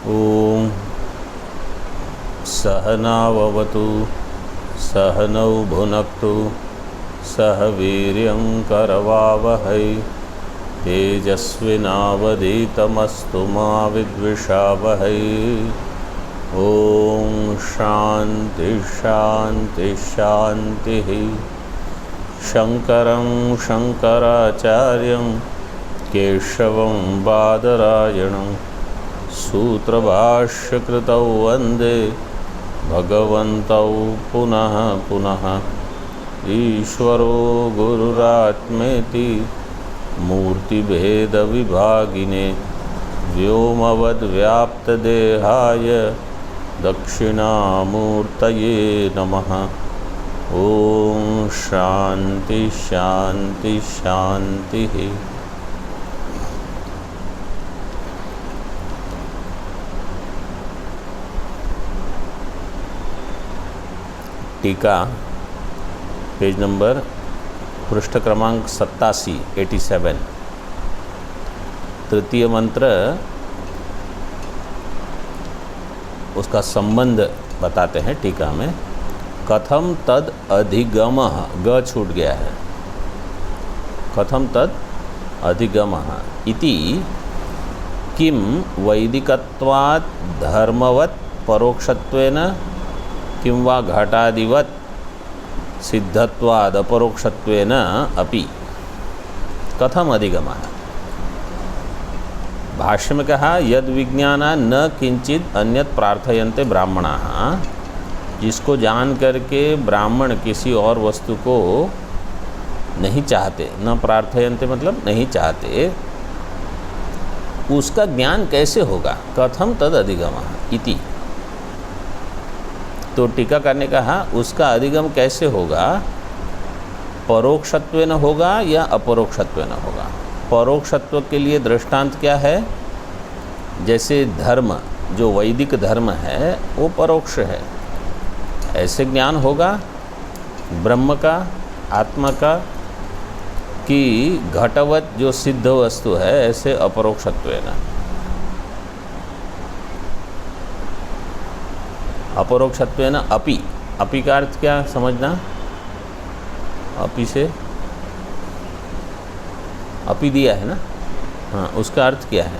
ॐ सहनाववतु सहनौ भुनक्तु सह वीर्यं करवावहै तेजस्विनावधीतमस्तु मा विद्विषावहै। ॐ शान्ति शान्ति शान्तिः। शङ्करं शङ्कराचार्यं केशवं बादरायणं सूत्रभाष्यकृतौ वन्दे भगवन्तौ पुनः पुनः। ईश्वरो गुरुरात्मेति मूर्तिभेदविभागिने व्योमवद्व्याप्तदेहाय दक्षिणामूर्तये नमः। ॐ शान्ति शान्ति शान्तिः। टीका पेज नंबर पृष्ठ क्रमांक 87 87 तृतीय मंत्र, उसका संबंध बताते हैं टीका में। कथम तद अधिगमः, ग छूट गया है, कथम तद अधिगमः इति किम वैदिकत्वात् धर्मवत् परोक्षत्वेन किं वा घटादिवत् सिद्धत्वाद अपरोक्षत्वेन अपि। कथम अधिगमः, भाष्य में कहा यद विज्ञाना न किंचित अन्यत प्रार्थयन्ते ब्राह्मणाः, जिसको जान करके ब्राह्मण किसी और वस्तु को नहीं चाहते, न प्रार्थयन्ते मतलब नहीं चाहते, उसका ज्ञान कैसे होगा। कथम तद अधिगमः इति, तो टीकाकार ने कहा उसका अधिगम कैसे होगा, परोक्षत्वेन होगा या अपरोक्षत्वेन होगा। परोक्षत्व के लिए दृष्टांत क्या है, जैसे धर्म, जो वैदिक धर्म है वो परोक्ष है, ऐसे ज्ञान होगा ब्रह्म का, आत्मा का, कि घटवत जो सिद्ध वस्तु है ऐसे अपरोक्षत्वेन। अपरोक्षत्वेन अपि, अपि का अर्थ क्या समझना, अपि से अपि दिया है ना, हाँ, उसका अर्थ क्या है।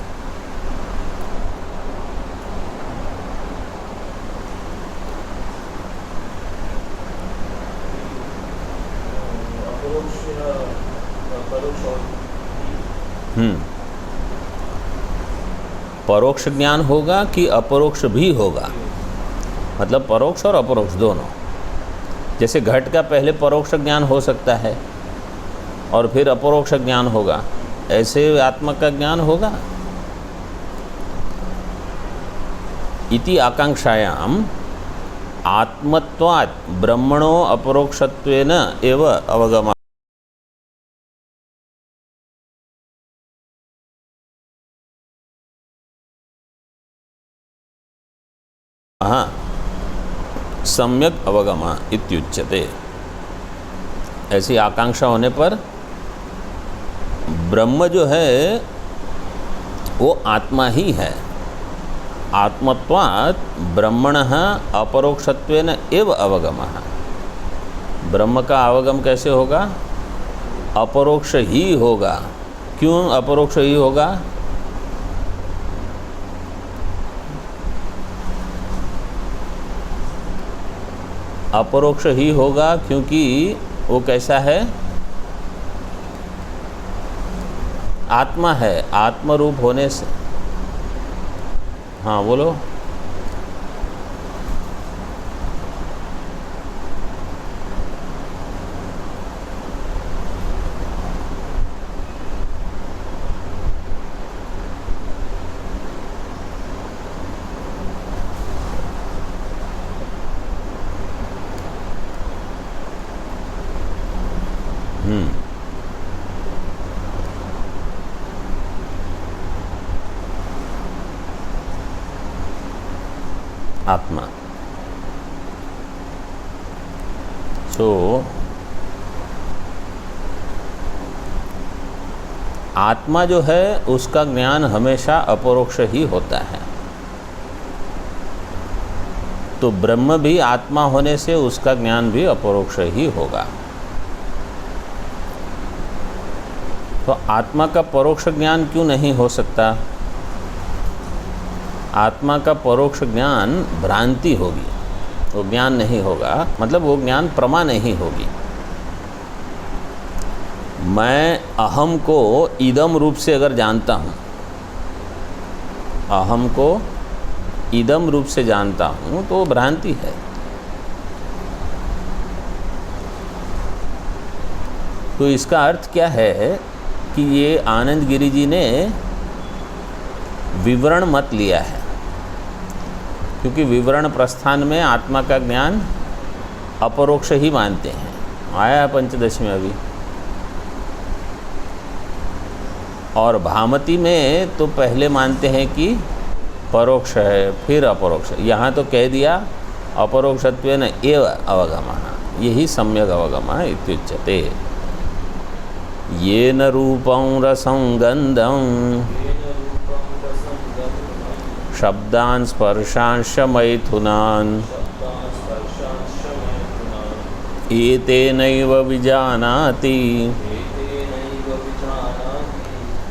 परोक्ष ज्ञान होगा कि अपरोक्ष भी होगा, मतलब परोक्ष और अपरोक्ष दोनों। जैसे घट का पहले परोक्ष ज्ञान हो सकता है और फिर अपरोक्ष ज्ञान होगा, ऐसे आत्मा का ज्ञान होगा। इति आकांक्षायाम आत्मत्वात् ब्रह्मणो अपरोक्षत्वेन एव अवगमः। सम्यक अवगमा इत्युच्यते। ऐसी आकांक्षा होने पर ब्रह्म जो है वो आत्मा ही है। आत्मत्वात् ब्रह्मणः अपरोक्षत्वेन एव अवगमः। ब्रह्म का अवगम कैसे होगा, अपरोक्ष ही होगा। क्यों अपरोक्ष ही होगा, अपरोक्ष ही होगा क्योंकि वो कैसा है, आत्मा है, आत्मरूप होने से। हाँ बोलो। आत्मा, तो आत्मा जो है उसका ज्ञान हमेशा अपरोक्ष ही होता है। तो ब्रह्म भी आत्मा होने से उसका ज्ञान भी अपरोक्ष ही होगा। तो आत्मा का परोक्ष ज्ञान क्यों नहीं हो सकता? आत्मा का परोक्ष ज्ञान भ्रांति होगी, वो ज्ञान नहीं होगा, मतलब वो ज्ञान प्रमा नहीं होगी। मैं अहम को इदम रूप से अगर जानता हूँ, अहम को इदम रूप से जानता हूँ तो भ्रांति है। तो इसका अर्थ क्या है कि ये आनंद गिरी जी ने विवरण मत लिया है, क्योंकि विवरण प्रस्थान में आत्मा का ज्ञान अपरोक्ष ही मानते हैं। आया पंचदशी में अभी। और भामती में तो पहले मानते हैं कि परोक्ष है फिर अपरोक्ष। यहाँ तो कह दिया अपरोक्षत्वेन एव अवगमः, यही सम्यक अवगमः इत्युच्यते। येन रूपं रसं गन्धं शब्दान् स्पर्शांश्च मैथुनान् एतेनैव विजानाति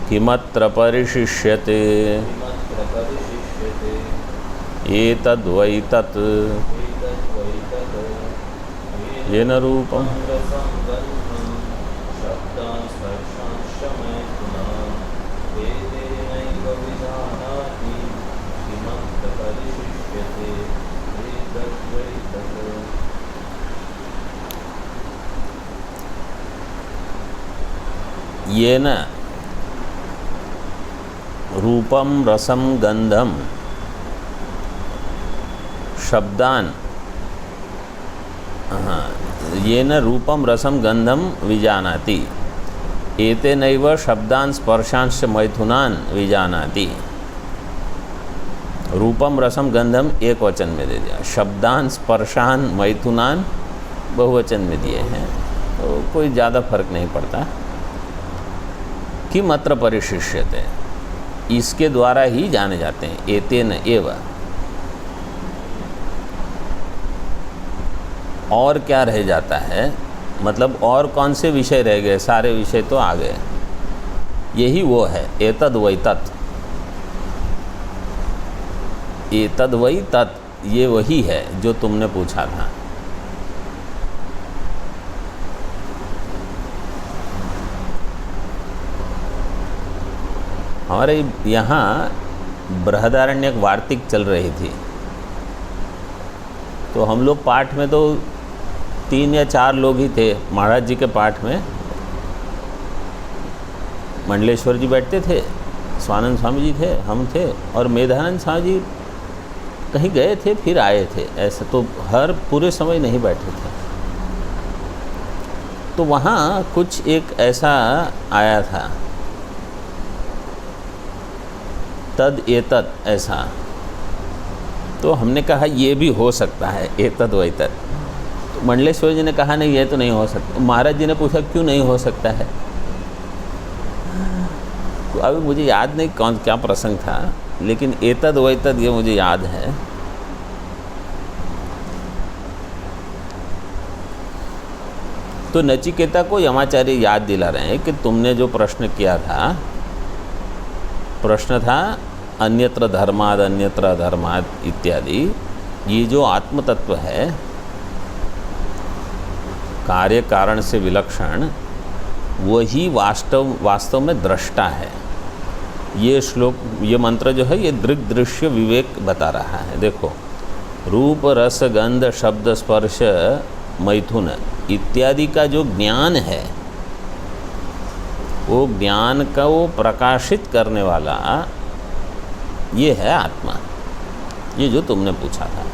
किमत्र परिशिष्यते एतद्वै तत् येन रूपं येन रूपम रसम गंधम शब्दान, येन रूपम रसम गंधम विजानाति एतेनैव शब्दान स्पर्शांश्च मैथुनान विजानाति। रूपम रसम गंधम एक वचन में दे दिया, शब्दान स्पर्शान मैथुनान बहुवचन में दिए हैं, तो कोई ज़्यादा फर्क नहीं पड़ता। किमत्र परिशिष्यते, इसके द्वारा ही जाने जाते हैं। एतेन एव, और क्या रह जाता है, मतलब और कौन से विषय रह गए? सारे विषय तो आ गए। यही वो है एतद वै तत्। एतद वै तत्, ये वही है जो तुमने पूछा था। हमारे यहाँ बृहदारण्यक वार्तिक चल रही थी, तो हम लोग पाठ में तो 3 या 4 लोग ही थे। महाराज जी के पाठ में मंडलेश्वर जी बैठते थे, स्वानंद स्वामी जी थे, हम थे, और मेधानंद स्वामी जी कहीं गए थे फिर आए थे। ऐसे तो हर पूरे समय नहीं बैठे थे। तो वहाँ कुछ एक ऐसा आया था, तद एतद ऐसा, तो हमने कहा ये भी हो सकता है एतद वै तद। तो मंडलेश्वर जी ने कहा नहीं, ये तो नहीं हो सकता। महाराज जी ने पूछा क्यों नहीं हो सकता है? तो अभी मुझे याद नहीं कौन क्या प्रसंग था, लेकिन एतद वै तद ये मुझे याद है। तो नचिकेता को यमाचार्य याद दिला रहे हैं कि तुमने जो प्रश्न किया था, प्रश्न था अन्यत्र धर्माद अन्यत्र अधर्माद इत्यादि। ये जो आत्म तत्व है, कार्य कारण से विलक्षण, वही वास्तव में दृष्टा है। ये श्लोक, ये मंत्र जो है, ये दृग दृश्य विवेक बता रहा है। देखो, रूप रस गंध शब्द स्पर्श मैथुन इत्यादि का जो ज्ञान है, वो ज्ञान का वो प्रकाशित करने वाला ये है आत्मा, ये जो तुमने पूछा था।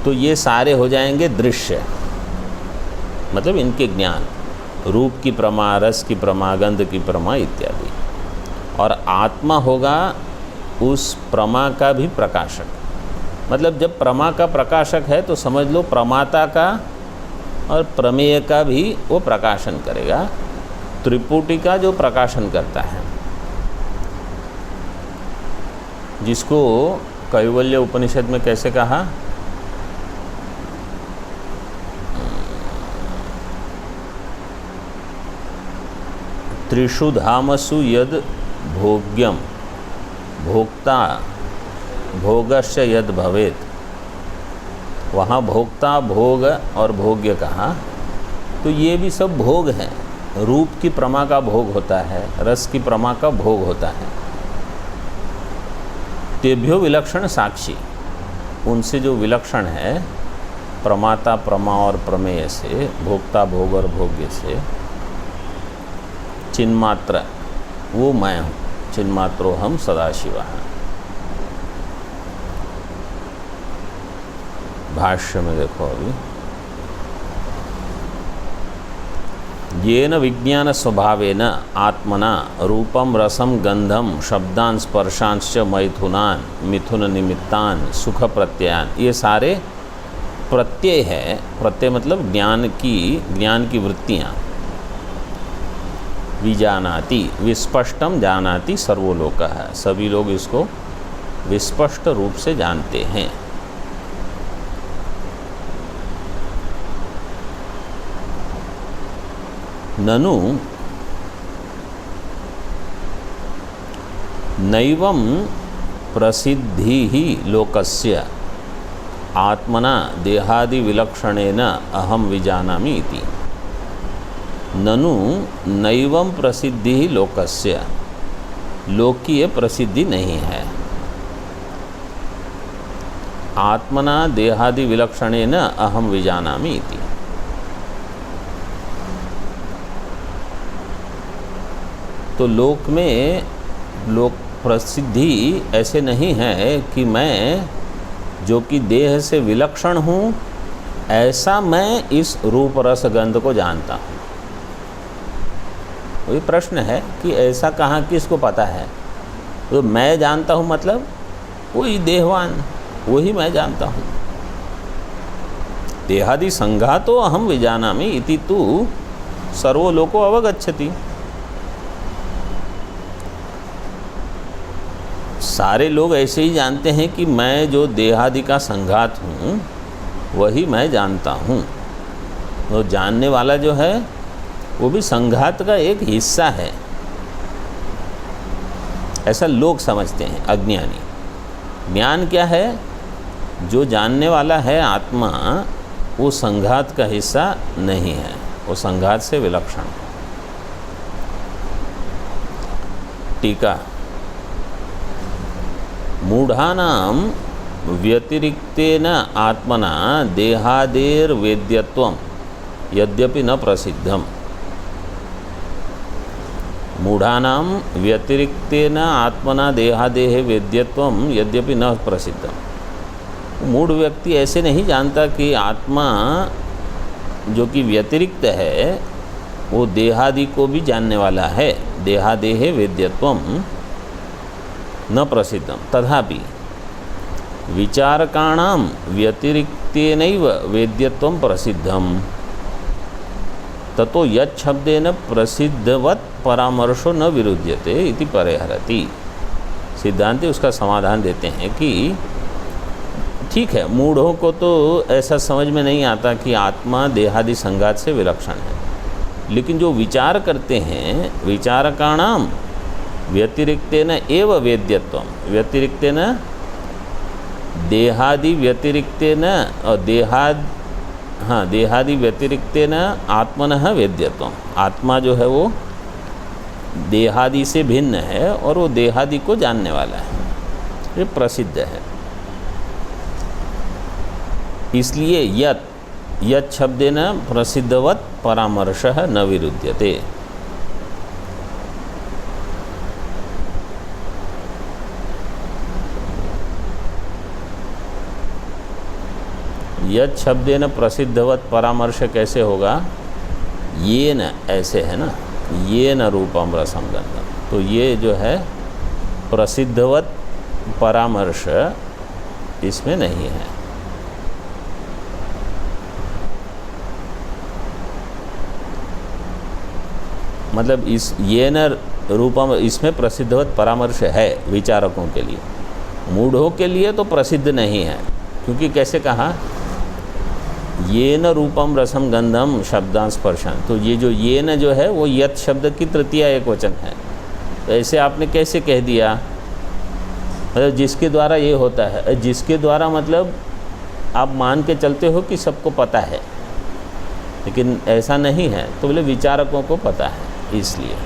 तो ये सारे हो जाएंगे दृश्य, मतलब इनके ज्ञान, रूप की प्रमा, रस की प्रमा, गंध की प्रमा इत्यादि। और आत्मा होगा उस प्रमा का भी प्रकाशक। मतलब जब प्रमा का प्रकाशक है तो समझ लो प्रमाता का और प्रमेय का भी वो प्रकाशन करेगा, त्रिपुटी का जो प्रकाशन करता है, जिसको कैवल्य उपनिषद में कैसे कहा, त्रिषु धामसु यद भोग्यम भोक्ता भोगस्य यद भवेत, वहाँ भोक्ता भोग और भोग्य कहा, तो ये भी सब भोग हैं। रूप की प्रमा का भोग होता है, रस की प्रमा का भोग होता है। तेभ्यो विलक्षण साक्षी, उनसे जो विलक्षण है प्रमाता प्रमा और प्रमेय से, भोक्ता भोग और भोग्य से, चिन्मात्र वो मैं हूँ, चिन्मात्रो हम सदाशिव। भाष्य में देखो अभी, येन विज्ञान स्वभावेन आत्मना रूपम रसम गंधम शब्दान स्पर्शांश्च मैथुनान मिथुन निमित्तान सुख प्रत्ययान, ये सारे प्रत्यय है। प्रत्यय मतलब ज्ञान की वृत्तियाँ। विजानाति विस्पष्टम जानाति सर्वलोक है, सभी लोग इसको विस्पष्ट रूप से जानते हैं। ननु नैवं प्रसिद्धि ही लोकस्य आत्मना देहादि विलक्षणेन अहम विजानामि इति। ननु नैवं प्रसिद्धि ही लोकस्य, लोक की ये प्रसिद्धि नहीं है। आत्मना देहादि विलक्षणेन अहम विजानामि इति। तो लोक में लोक प्रसिद्धि ऐसे नहीं है कि मैं जो कि देह से विलक्षण हूँ, ऐसा मैं इस रूप रस गंध को जानता हूँ। वही प्रश्न है कि ऐसा कहाँ किसको पता है। तो मैं जानता हूँ मतलब वही देहवान, वही मैं जानता हूँ। देहादि संघातो अहम विजानामि इति तु सर्वो लोको अवगच्छति। सारे लोग ऐसे ही जानते हैं कि मैं जो देहादि का संघात हूँ वही मैं जानता हूँ। तो जानने वाला जो है वो भी संघात का एक हिस्सा है, ऐसा लोग समझते हैं अज्ञानी। ज्ञान क्या है? जो जानने वाला है आत्मा, वो संघात का हिस्सा नहीं है, वो संघात से विलक्षण है। टीका, मूढ़ानाम व्यतिरिक्तेन आत्मना देहादेर वेद्यत्वम यद्यपि न प्रसिद्धम। मूढ़ानाम व्यतिरिक्तेन आत्मना देहादेह वेद्यत्वम यद्यपि न प्रसिद्धम। मूढ़ व्यक्ति ऐसे नहीं जानता कि आत्मा जो कि व्यतिरिक्त है वो देहादि को भी जानने वाला है। देहादेह वेद्यत्वम न प्रसिद्धम तथापि विचारकाणां व्यतिरिक्तेनैव वेद्यत्वं प्रसिद्धम ततो यच्छब्देन प्रसिद्धवत् परामर्शो न विरुध्यते इति परिहरति। सिद्धांति उसका समाधान देते हैं कि ठीक है, मूढ़ों को तो ऐसा समझ में नहीं आता कि आत्मा देहादि संघात से विलक्षण है, लेकिन जो विचार करते हैं, विचारकाणां व्यतिरिक्तेन एव वेद्यत्वम, व्यतिरिक्तेन देहादि व्यतिरिक्तेन देहादि व्यतिरिक्तेन आत्मनः वेद्यत्वम। आत्मा जो है वो देहादि से भिन्न है और वो देहादि को जानने वाला है, ये प्रसिद्ध है। इसलिए यत् शब्देन प्रसिद्धवत् परामर्शः न विरुध्यते। यत् शब्देन प्रसिद्धवत् परामर्श कैसे होगा? ये न, ऐसे है ना, ये न रूपम रसम गंधम। तो ये जो है प्रसिद्धवत् परामर्श इसमें नहीं है। मतलब इस ये न रूपम, इसमें प्रसिद्धवत् परामर्श है विचारकों के लिए, मूढ़ों के लिए तो प्रसिद्ध नहीं है। क्योंकि कैसे कहा ये न रूपम रसम गंधम शब्दां स्पर्शन, तो ये जो ये न जो है वो यत शब्द की तृतीया एक वचन है। तो ऐसे आपने कैसे कह दिया, मतलब जिसके द्वारा ये होता है, जिसके द्वारा मतलब आप मान के चलते हो कि सबको पता है, लेकिन ऐसा नहीं है। तो बोले विचारकों को पता है, इसलिए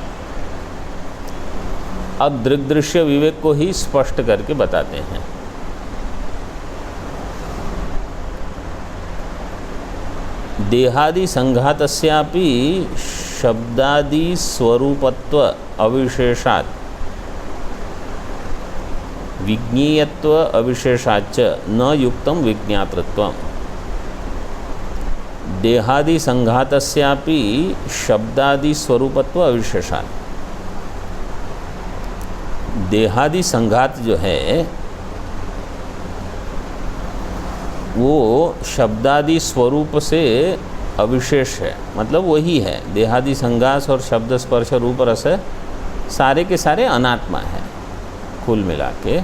अब दृग्दृश्य विवेक को ही स्पष्ट करके बताते हैं। देहादि संघातस्यापि शब्दादि स्वरूपत्व अविशेषात् विज्ञेयत्व अविशेषाच्च न युक्तं विज्ञातृत्वम्। देहादि संघातस्यापि शब्दादि स्वरूपत्व अविशेषात्, देहादि संघात जो है वो शब्दादि स्वरूप से अविशेष है, मतलब वही है। देहादि संघात और शब्द स्पर्श रूप रस सारे के सारे अनात्मा है कुल मिला के।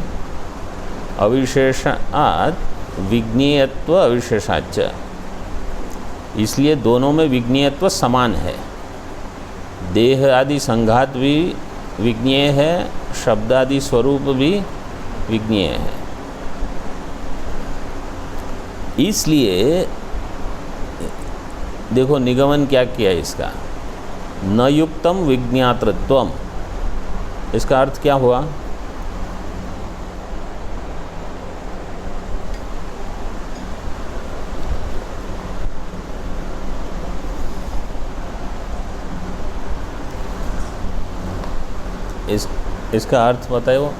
अविशेषात् विज्ञेयत्व अविशेषाच्च, इसलिए दोनों में विज्ञेयत्व समान है। देह आदि संघात भी विज्ञेय है, शब्दादि स्वरूप भी विज्ञेय है। इसलिए देखो निगमन क्या किया इसका, न युक्तम विज्ञातृत्वम, इसका अर्थ क्या हुआ? इसका अर्थ बताओ।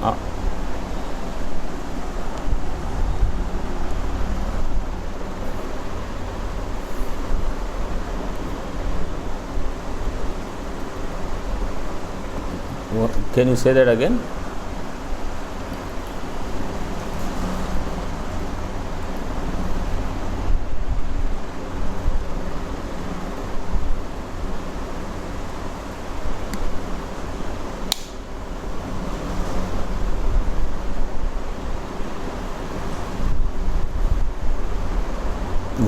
Can you say that again?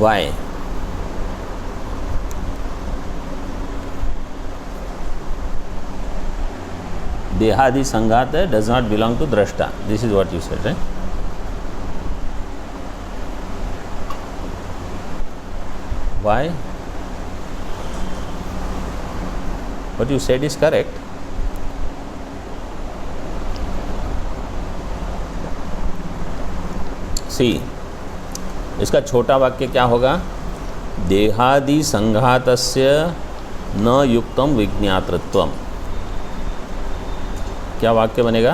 Why? Dehadi Sangata does not belong to Drashta. This is what you said, right? Why? What you said is correct. See, इसका छोटा वाक्य क्या होगा? देहादि संघातस्य न युक्तम विज्ञातृत्वम। क्या वाक्य बनेगा?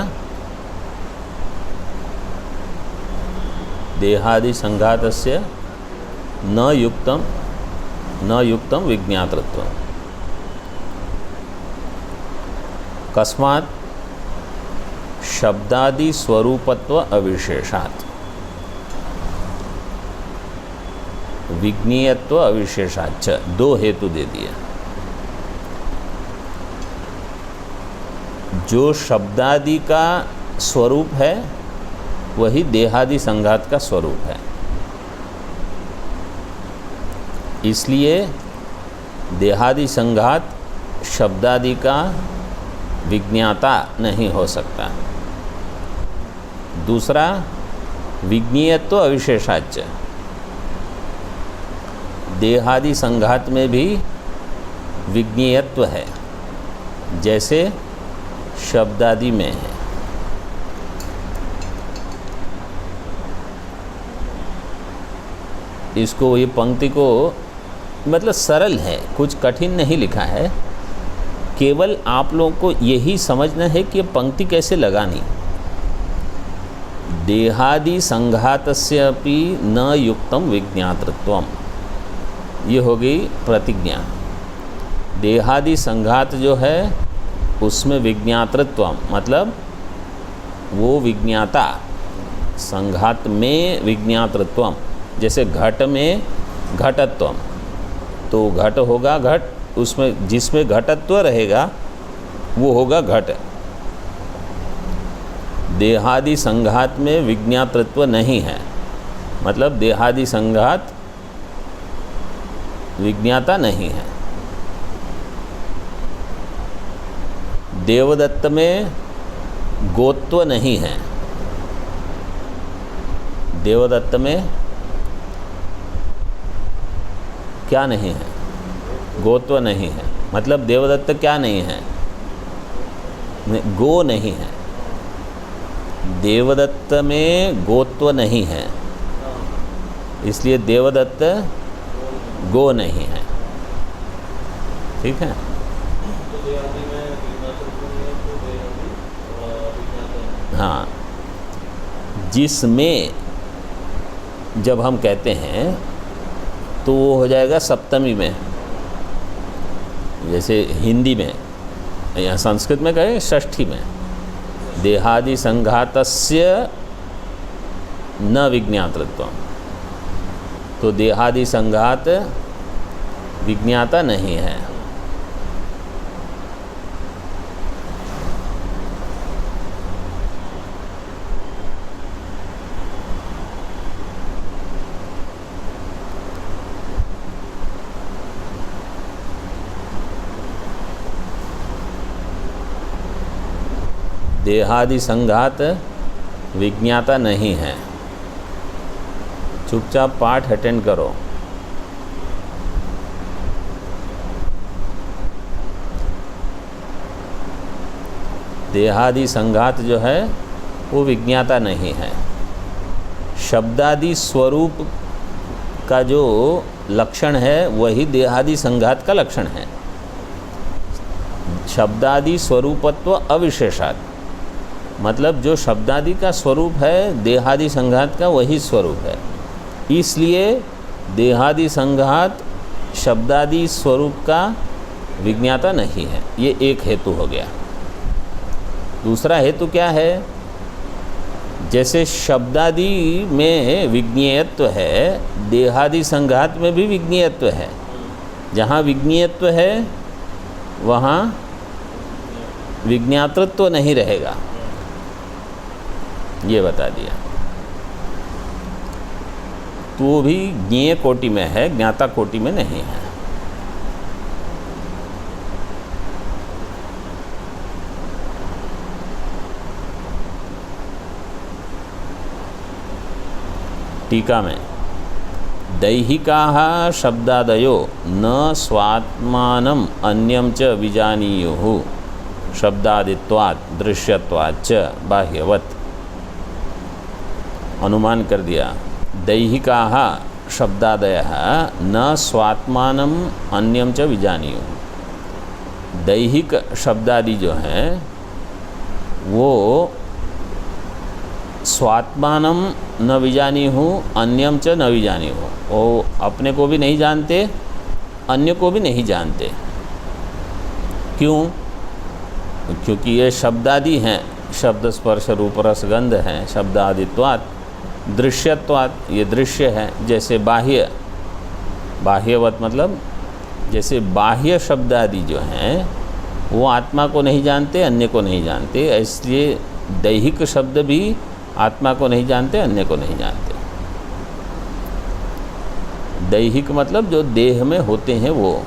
देहादि संघातस्य न युक्तम विज्ञातृत्वम। कस्मात् शब्दादि स्वरूपत्व अविशेषात् विज्ञेयत्व अविशेषाच्च, दो हेतु दे दिए। जो शब्दादि का स्वरूप है वही देहादि संघात का स्वरूप है, इसलिए देहादि संघात शब्दादि का विज्ञाता नहीं हो सकता। दूसरा, विज्ञेयत्व अविशेषाच्च, देहादि संघात में भी विज्ञेयत्व है जैसे शब्दादि में है। इसको, ये पंक्ति को मतलब सरल है, कुछ कठिन नहीं लिखा है, केवल आप लोगों को यही समझना है कि ये पंक्ति कैसे लगानी। देहादि संघातस्यापि न युक्तम विज्ञातृत्वम, ये हो गई प्रतिज्ञा। देहादि संघात जो है उसमें विज्ञातृत्वम मतलब वो विज्ञाता, संघात में विज्ञातृत्वम, जैसे घट में घटत्वम, तो घट होगा घट, उसमें जिसमें घटत्व रहेगा वो होगा घट। देहादि संघात में विज्ञातृत्व नहीं है, मतलब देहादि संघात विज्ञाता नहीं है। देवदत्त में गोत्व नहीं है। देवदत्त में क्या नहीं है? गोत्व नहीं है। मतलब देवदत्त क्या नहीं है? गो नहीं है। देवदत्त में गोत्व नहीं है, इसलिए देवदत्त गो नहीं है। ठीक है। हाँ, जिसमें जब हम कहते हैं तो वो हो जाएगा सप्तमी में। जैसे हिंदी में या संस्कृत में कहें षष्ठी में, देहादि संघातस्य न विज्ञातृत्वम। तो देहादि संघात विज्ञाता नहीं है। देहादि संघात विज्ञाता नहीं है। चुपचाप पाठ अटेंड करो। देहादि संघात जो है वो विज्ञाता नहीं है। शब्दादि स्वरूप का जो लक्षण है वही देहादि संघात का लक्षण है। शब्दादि स्वरूपत्व अविशेषात्, मतलब जो शब्दादि का स्वरूप है देहादि संघात का वही स्वरूप है। इसलिए देहादि संघात शब्दादि स्वरूप का विज्ञाता नहीं है। ये एक हेतु हो गया। दूसरा हेतु क्या है? जैसे शब्दादि में विज्ञेयत्व है, देहादि संघात में भी विज्ञेयत्व है। जहाँ विज्ञेयत्व है वहाँ विज्ञातृत्व नहीं रहेगा, ये बता दिया। तो वो भी ज्ञेय कोटि में है, ज्ञाता कोटि में नहीं है। टीका में दैहिकाः शब्दादयो न स्वात्मानम् अन्यं च विजानीयुः शब्दादित्वात् दृश्यत्वाच्च बाह्यवत्। अनुमान कर दिया, दैहिकाः शब्दादयः न स्वात्मानम् अन्यं च विजानीयुः। दैहिक शब्दादि जो हैं वो स्वात्मानम न विजानीहु अन्यम च न विजानीहु, वो अपने को भी नहीं जानते, अन्य को भी नहीं जानते। क्यों? क्योंकि ये शब्दादि हैं, शब्द स्पर्श रूप रस गंध हैं। शब्दादित्वात् दृश्यत्वात्, ये दृश्य है। जैसे बाह्य, बाह्यवत मतलब जैसे बाह्य शब्दादि जो हैं वो आत्मा को नहीं जानते, अन्य को नहीं जानते। इसलिए दैहिक शब्द भी आत्मा को नहीं जानते, अन्य को नहीं जानते। दैहिक मतलब जो देह में होते हैं वो।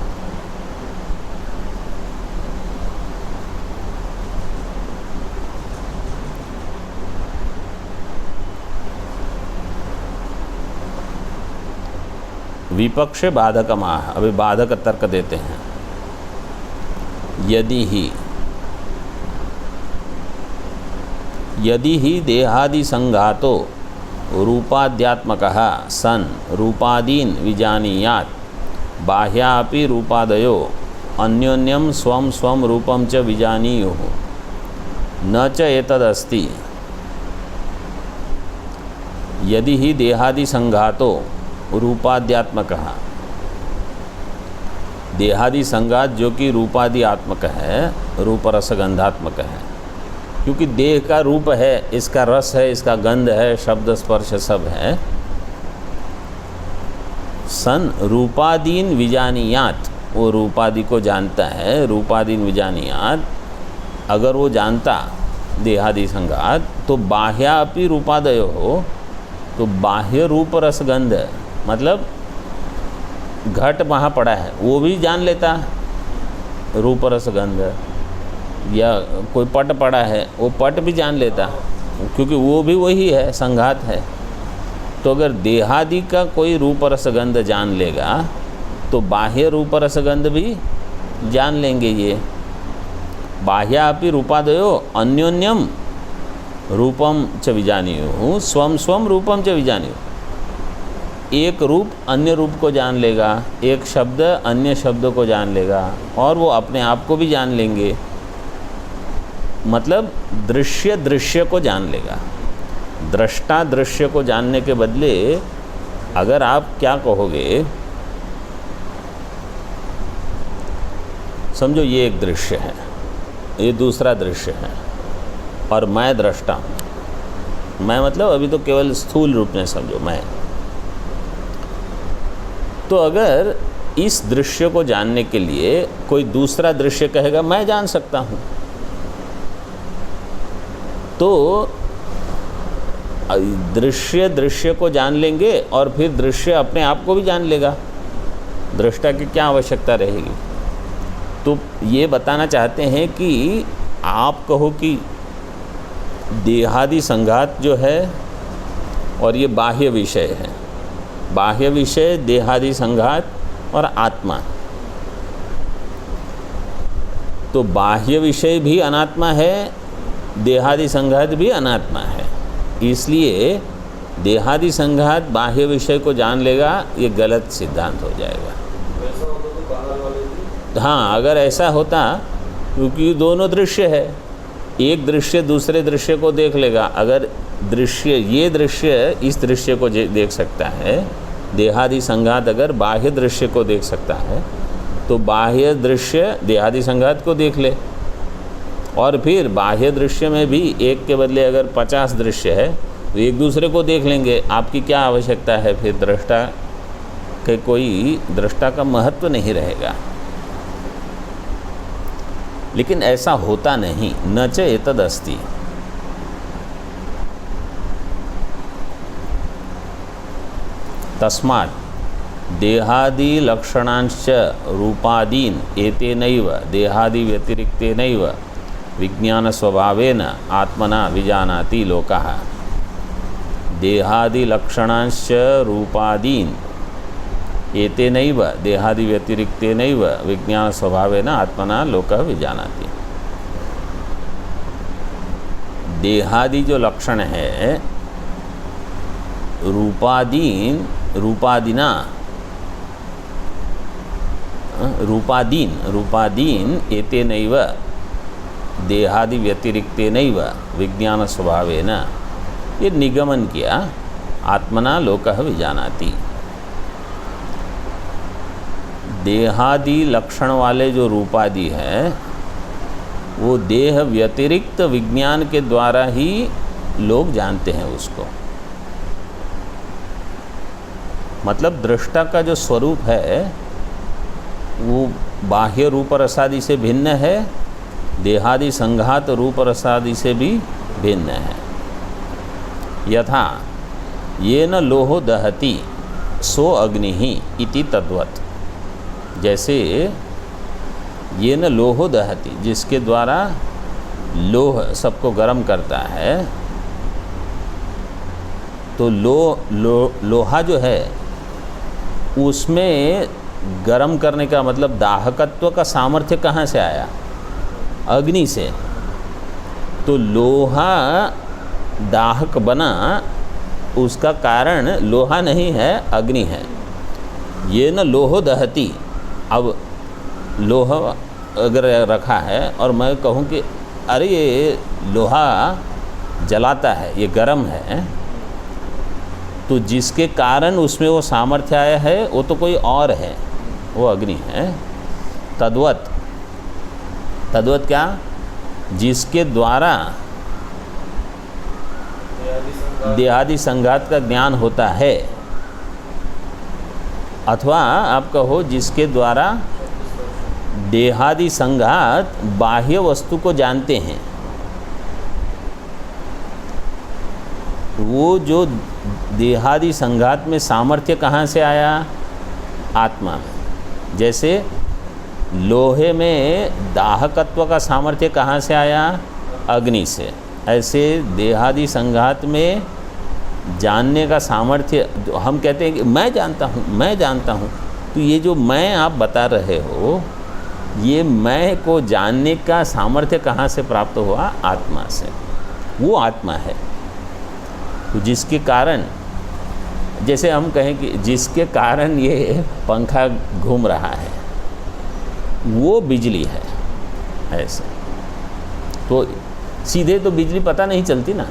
विपक्ष बाधकमाह, अभी बाधक तर्क देते हैं। यदि ही देहादि संघातो रूपाद्यात्मकः सन रूपादीन विजानीयात् बाह्यापि रूपादयो अन्योन्यम स्वं स्वं रूपम च विजानीयुः न च एतदस्ति। यदि ही देहादि संघातो रूपाद्यात्मकः, देहादि संघात जो कि रूपादि आत्मक है, रूप रस गंधात्मक है। क्योंकि देह का रूप है, इसका रस है, इसका गंध है, शब्द स्पर्श सब है। सन रूपादीन विजानीयात, वो रूपादि को जानता है। रूपादीन विजानीयात, अगर वो जानता देहादि संघात तो बाह्यापि रूपादयो हो, तो बाह्य रूप रसगंध मतलब घट वहाँ पड़ा है वो भी जान लेता रूप रस गंध, या कोई पट पड़ा है वो पट भी जान लेता, क्योंकि वो भी वही है, संघात है। तो अगर देहादि का कोई रूप रस गंध जान लेगा तो बाह्य रूप रस गंध भी जान लेंगे ये। बाह्यापि रूपादयो अन्योन्यम रूपम च विजानीयुः स्वम स्वम रूपम च विजानीयुः। एक रूप अन्य रूप को जान लेगा, एक शब्द अन्य शब्द को जान लेगा, और वो अपने आप को भी जान लेंगे। मतलब दृश्य दृश्य को जान लेगा। दृष्टा दृश्य को जानने के बदले अगर आप क्या कहोगे, समझो ये एक दृश्य है, ये दूसरा दृश्य है, और मैं दृष्टा हूँ। मैं मतलब अभी तो केवल स्थूल रूप में समझो मैं। तो अगर इस दृश्य को जानने के लिए कोई दूसरा दृश्य कहेगा मैं जान सकता हूँ, तो दृश्य दृश्य को जान लेंगे और फिर दृश्य अपने आप को भी जान लेगा। दृष्टा की क्या आवश्यकता रहेगी। तो ये बताना चाहते हैं कि आप कहो कि देहादि संघात जो है और ये बाह्य विषय है, बाह्य विषय देहादि संघात और आत्मा। तो बाह्य विषय भी अनात्मा है, देहादि संघात भी अनात्मा है। इसलिए देहादि संघात बाह्य विषय को जान लेगा, ये गलत सिद्धांत हो जाएगा। हाँ, अगर ऐसा होता, क्योंकि दोनों दृश्य है, एक दृश्य दूसरे दृश्य को देख लेगा। अगर दृश्य ये दृश्य इस दृश्य को देख सकता है, देहादि संघात अगर बाह्य दृश्य को देख सकता है, तो बाह्य दृश्य देहादि संघात को देख ले। और फिर बाह्य दृश्य में भी एक के बदले अगर 50 दृश्य है तो एक दूसरे को देख लेंगे। आपकी क्या आवश्यकता है फिर दृष्टा के, कोई दृष्टा का महत्व नहीं रहेगा। लेकिन ऐसा होता नहीं, न च एतद् अस्ति। तस्मात् देहादि लक्षणांश्च रूपादीन एतेनैव देहादि व्यतिरिक्तेनैव विज्ञान स्वभावेन आत्मना विजानाति लोकः। देहादि लक्षणांश्च रूपादीन एतेनैव देहादि व्यतिरिक्तेनैव विज्ञान स्वभावेन आत्मना लोकः विजानाति। देहादि जो लक्षण है, रूपादीन रूपादिना रूपादीन एतेनैव देहादि व्यतिरिक्तेनैव विज्ञान स्वभावेन, ये निगमन किया, आत्मना लोकः विजानाति। देहादि लक्षण वाले जो रूपादि है वो देह व्यतिरिक्त विज्ञान के द्वारा ही लोग जानते हैं उसको। मतलब दृष्टा का जो स्वरूप है वो बाह्य रूप रसादि से भिन्न है, देहादि संघात रूप रसादि से भी भिन्न है। यथा येन लोहो दहति सो अग्निः इति तद्वत्। जैसे येन लोहो दहति, जिसके द्वारा लोह सबको गर्म करता है, तो लोहा जो है उसमें गर्म करने का मतलब दाहकत्व का सामर्थ्य कहाँ से आया? अग्नि से। तो लोहा दाहक बना, उसका कारण लोहा नहीं है, अग्नि है। ये न लोहो दहति। अब लोहा अगर रखा है और मैं कहूँ कि अरे ये लोहा जलाता है, ये गर्म है, तो जिसके कारण उसमें वो सामर्थ्य आया है वो तो कोई और है, वो अग्नि है। तद्वत, तद्वत क्या? जिसके द्वारा देहादि संघात का ज्ञान होता है, अथवा आप कहो जिसके द्वारा देहादि संघात बाह्य वस्तु को जानते हैं। वो जो देहादि संघात में सामर्थ्य कहाँ से आया? आत्मा में। जैसे लोहे में दाहकत्व का सामर्थ्य कहाँ से आया? अग्नि से। ऐसे देहादि संघात में जानने का सामर्थ्य, हम कहते हैं कि मैं जानता हूँ, मैं जानता हूँ, तो ये जो मैं आप बता रहे हो, ये मैं को जानने का सामर्थ्य कहाँ से प्राप्त हुआ? आत्मा से। वो आत्मा है। तो जिसके कारण, जैसे हम कहें कि जिसके कारण ये पंखा घूम रहा है, वो बिजली है। ऐसे तो सीधे तो बिजली पता नहीं चलती ना,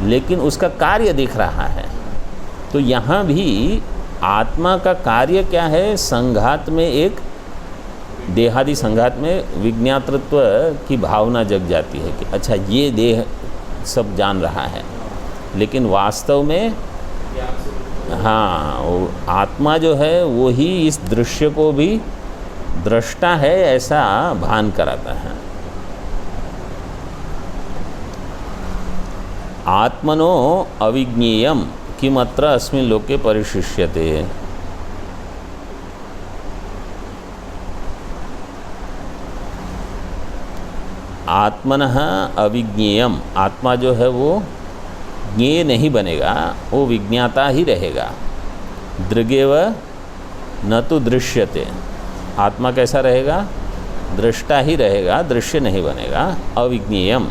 लेकिन उसका कार्य दिख रहा है। तो यहाँ भी आत्मा का कार्य क्या है? संघात में, एक देहादि संघात में विज्ञातृत्व की भावना जग जाती है कि अच्छा ये देह सब जान रहा है, लेकिन वास्तव में हाँ, वो आत्मा जो है वो ही इस दृश्य को भी दृष्टा है ऐसा भान कराता है। आत्मनो अविज्ञेयम किमत्र अस्मिन् लोके परिशिष्यते। आत्मनः अविज्ञेयम, आत्मा जो है वो ज्ञेय नहीं बनेगा, वो विज्ञाता ही रहेगा। दृगेव न तो दृश्यते, आत्मा कैसा रहेगा? दृष्टा ही रहेगा, दृश्य नहीं बनेगा। अविज्ञेयम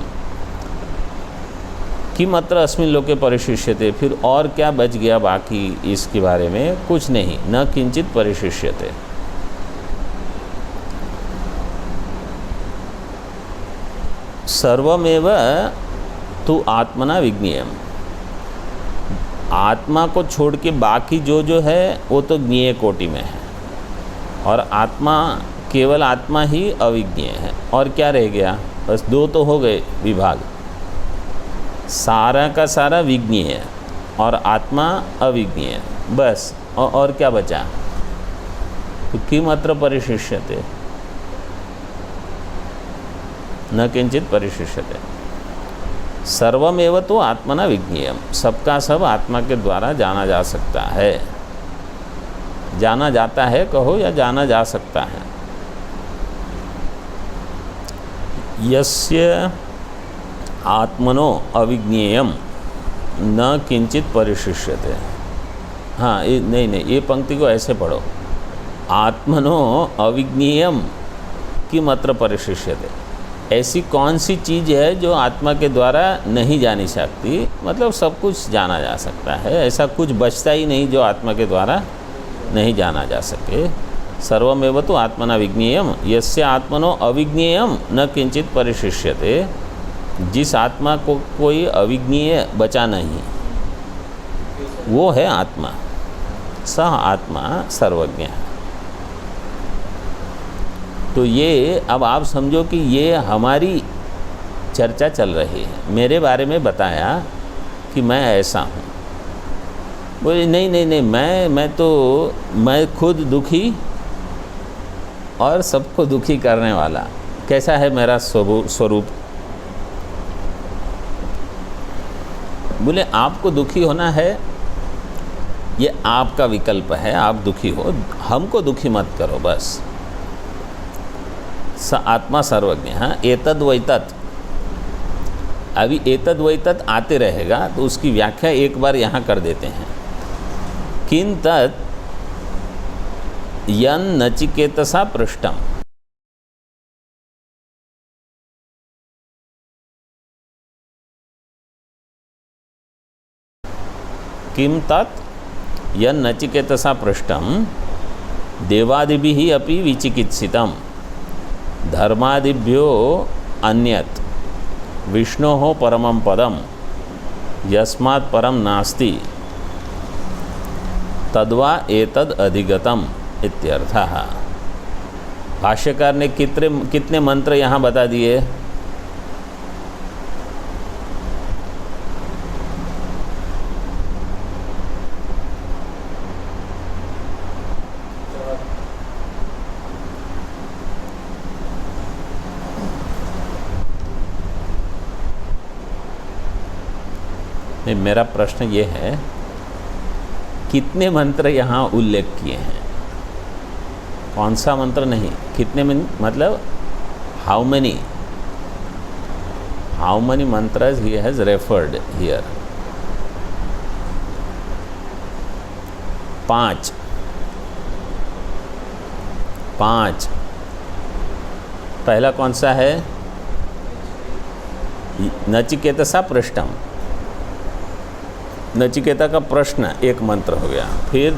किमत्र अस्मिन् लोके परिशिष्यते, फिर और क्या बच गया बाकी इसके बारे में? कुछ नहीं। न किंचित परिशिष्यते। सर्वमेव तु आत्मना विज्ञेयम, आत्मा को छोड़ के बाकी जो जो है वो तो ज्ञेय कोटि में है, और आत्मा, केवल आत्मा ही अविज्ञेय है। और क्या रह गया? बस दो तो हो गए विभाग, सारा का सारा विज्ञेय है और आत्मा अविज्ञेय, बस। और क्या बचा? तो किमत्र परिशिष्यते, न किंचित परिशिष्यते। सर्वमेव तो आत्मना विज्ञेयम, सबका सब आत्मा के द्वारा जाना जा सकता है। जाना जाता है कहो या जाना जा सकता है। यस्य आत्मनो अविज्ञेयम न किंचित परिशिष्यते। हाँ, नहीं, ये पंक्ति को ऐसे पढ़ो, आत्मनो अविज्ञेयम किमत्र परिशिष्यते। ऐसी कौन सी चीज़ है जो आत्मा के द्वारा नहीं जानी सकती? मतलब सब कुछ जाना जा सकता है, ऐसा कुछ बचता ही नहीं जो आत्मा के द्वारा नहीं जाना जा सके। सर्वमेव तो आत्मना विज्ञेयम यस्य आत्मनो अविज्ञेयम न किंचित परिशिष्यते। जिस आत्मा को कोई अविज्ञेय बचा नहीं, वो है आत्मा। सह आत्मा सर्वज्ञ है। तो ये अब आप समझो कि ये हमारी चर्चा चल रही है। मेरे बारे में बताया कि मैं ऐसा हूँ, बोले नहीं, मैं खुद दुखी और सबको दुखी करने वाला। कैसा है मेरा स्वरूप? बोले आपको दुखी होना है, ये आपका विकल्प है, आप दुखी हो, हमको दुखी मत करो बस। आत्मा सर्वज्ञ। हाँ, एतद वैतत, अभी एतद वैतत आते रहेगा तो उसकी व्याख्या एक बार यहाँ कर देते हैं। किं तत् यन नचिकेतसा पृष्टम, किं तत् यन नचिकेतसा पृष्टम देवादिभिः अपि विचिकित्सितम धर्मादिभ्यो अन्यत् विष्णोः परमं पदम यस्मात् परम नास्ति तद्वा एतद् अधिगतम इत्यर्थः। भाष्यकार ने कितने मंत्र यहाँ बता दिए? मेरा प्रश्न ये है कितने मंत्र यहाँ उल्लेख किए हैं, कौन सा मंत्र नहीं, कितने मतलब how many mantras he has referred here? 5 पहला कौन सा है? नचिकेतसा पृष्ठम, नचिकेता का प्रश्न एक मंत्र हो गया। फिर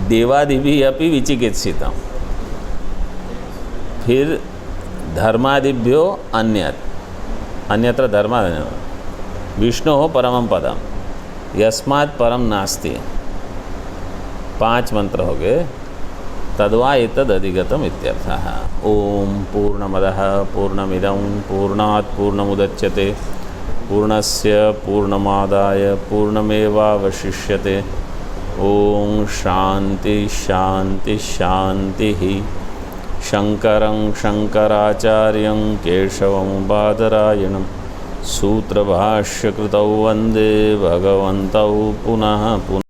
देवादिभिः अपि विचिकित्सितम, फिर धर्मादिभ्यो अन्यत्र धर्मा, विष्णोः परमं पदम, यस्मात् परम नास्ति, 5 मंत्र हो गए। तद्वा एतदधिगतम् इत्यर्थः। ओम पूर्णमदः पूर्णमिदं पूर्णात् पूर्णमुदच्यते पूर्णस्य पूर्णमादाय पूर्णमेवावशिष्यते। ओम शांति शांति शांतिः। शंकरं शंकराचार्यं केशवं बादरायणं सूत्रभाष्यकृतौ वन्दे भगवन्तौ पुनः पुनः।